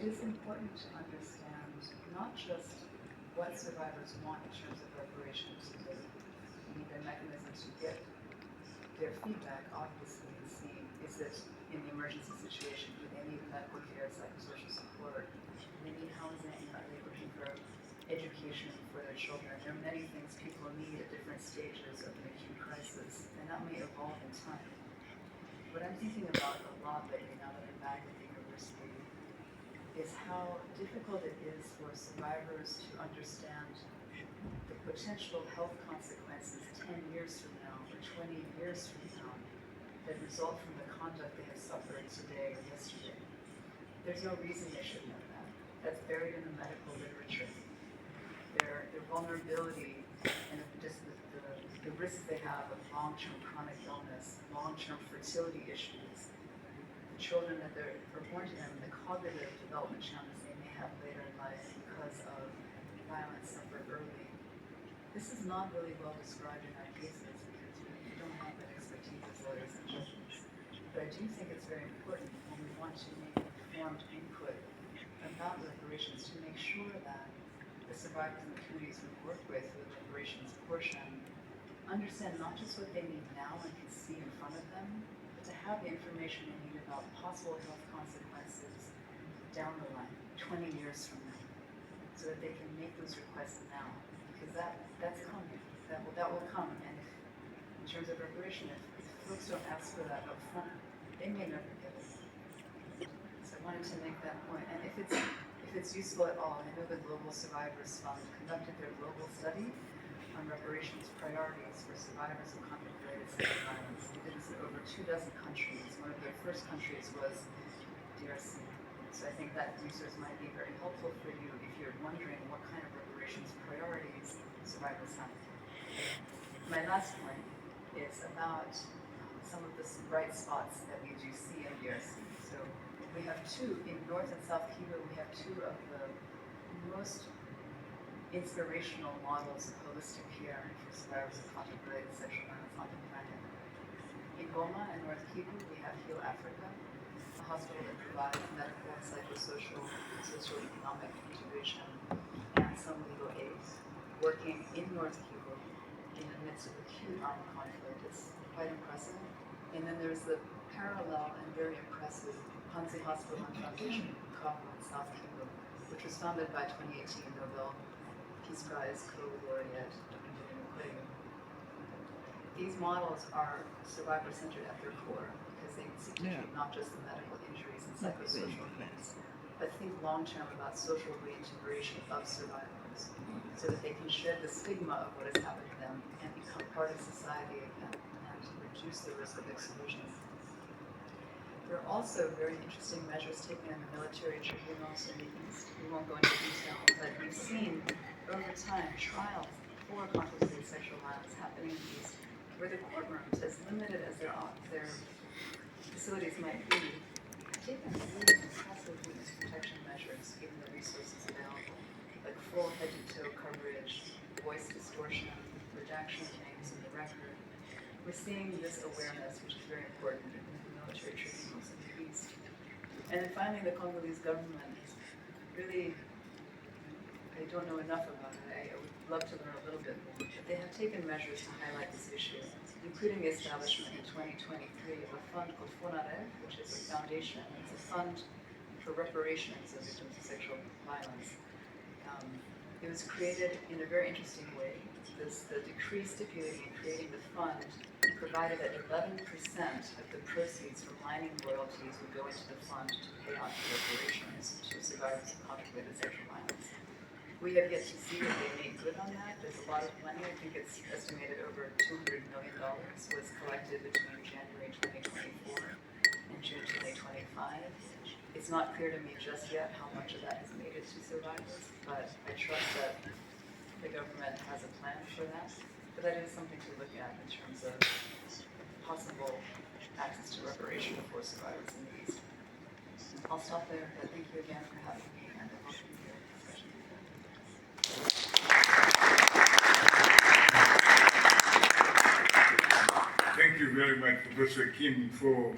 it is important to understand not just what survivors want in terms of reparations. They need a mechanism to get their feedback, obviously, and see, is it in the emergency situation, do they need medical care, psychosocial support, do they need housing, are they looking for education for their children? There are many things people need at different stages of an acute crisis, and that may evolve in time. What I'm thinking about a lot lately, now that I'm back at the university, is how difficult it is for survivors to understand the potential health consequences 10 years from now or 20 years from now that result from the conduct they have suffered today or yesterday. There's no reason they should know that. That's buried in the medical literature. Their vulnerability and just the risks they have of long-term chronic illness, long-term fertility issues, the children that are born to them, the cognitive development challenges they may have later in life because of violence suffered early. This is not really well described in our cases because we don't have that expertise as lawyers and judges. But I do think it's very important when we want to make informed input about reparations to make sure that the survivors and the communities we work with the reparations portion understand not just what they need now and can see in front of them, but to have the information they need about possible health consequences down the line, 20 years from now, so that they can make those requests now, because that's coming. That will come, and if, in terms of reparation, if folks don't ask for that up front, they may never get it. So I wanted to make that point, and if it's useful at all, I know the Global Survivors Fund conducted their global study on reparations priorities for survivors of conflict-related sexual violence. They did this in over 24 countries. One of their first countries was DRC. So I think that resource might be very helpful for you if you're wondering what kind of reparations priorities survivors have. My last point is about some of the bright spots that we do see in DRC. So we have two, in North and South Kivu, we have two of the most inspirational models of holistic care for survivors of conflict-related sexual violence on the planet. In Goma and North Kivu, we have Heal Africa, a hospital that provides medical, psychosocial, and socioeconomic integration and some legal aid, working in North Kivu in the midst of acute armed conflict. It's quite impressive. And then there's the parallel and very impressive Panzi Hospital and Foundation in Bukavu in South Kivu, which was founded by 2018 Nobel Peace Prize co-laureate Dr. Denis Mukwege. These models are survivor-centered at their core because they seek to treat not just the medical injuries and psychosocial needs, but think long-term about social reintegration of survivors so that they can shed the stigma of what has happened to them and become part of society again and reduce the risk of exclusion. There are also very interesting measures taken in the military tribunals in the East. We won't go into detail, but we've seen over time trials for conflict-related sexual violence happening in the East, where the courtrooms, as limited as their facilities might be, taken really impressive witness protection measures given the resources available, like full head-to-toe coverage, voice distortion, redaction of names in the record. We're seeing this awareness, which is very important in the military tribunals in the East. And then finally, the Congolese government really, I don't know enough about it. I would love to learn a little bit more. But they have taken measures to highlight this issue, including the establishment in 2023 of a fund called FONAREV, which is a foundation. It's a fund for reparations of victims of sexual violence. It was created in a very interesting way. The decree stipulating and creating the fund provided that 11% of the proceeds from mining royalties would go into the fund to pay out the reparations to survivors of conflict-related sexual violence. We have yet to see if they made good on that. There's a lot of money. I think it's estimated over $200 million was collected between January 2024 and June 2025. It's not clear to me just yet how much of that has made it to survivors, but I trust that the government has a plan for that. But that is something to look at in terms of possible access to reparation for survivors in the East. I'll stop there, but thank you again for having me, and I hope you hear the discussion. Thank you very much, Professor Kim, for